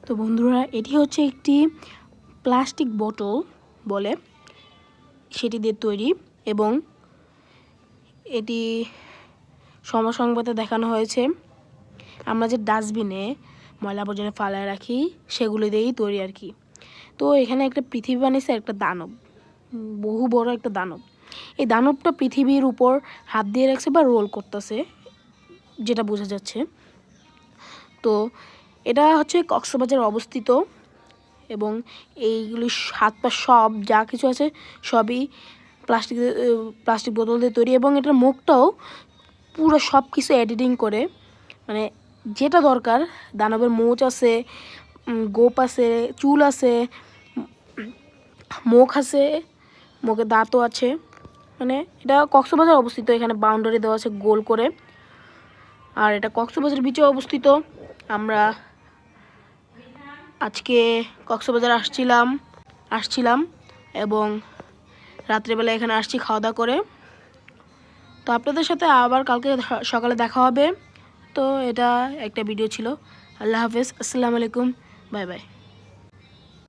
তো বন্ধুরা, এটি হচ্ছে একটি প্লাস্টিক বোতল বলে, সেটি দিয়ে তৈরি এবং এটি সংবাদে দেখানো হয়েছে আমরা যে ডাস্টবিনে ময়লা আবর্জনা ফালায় রাখি সেগুলো দিয়েই তৈরি আর কি। তো এখানে একটা পৃথিবী বানিয়েছে একটা দানব, বহু বড় একটা দানব। এই দানবটা পৃথিবীর উপর হাত দিয়ে রাখছে বা রোল করতেছে, যেটা বোঝা যাচ্ছে। তো এটা হচ্ছে কক্সবাজারে অবস্থিত এবং এইগুলি হাত পা সব যা কিছু আছে সবই প্লাস্টিক বোতল দিয়ে তৈরি এবং এটার মুখটাও পুরো সব কিছু এডিটিং করে, মানে যেটা দরকার, দানবের মোচ আছে, গোপ আছে, চুল আছে, মুখ আছে, মুখে দাঁতও আছে। মানে এটা কক্সবাজার অবস্থিত, এখানে বাউন্ডারি দেওয়া আছে গোল করে। আর এটা কক্সবাজার বিচে অবস্থিত। আমরা আজকে কক্সবাজার আসছিলাম এবং রাত্রেবেলা এখানে আসছি খাওয়া দাওয়া করে। তো আপনাদের সাথে আবার কালকে সকালে দেখা হবে। তো এটা একটা ভিডিও ছিল। আল্লাহ হাফেজ, আসসালামু আলাইকুম, বাই বাই।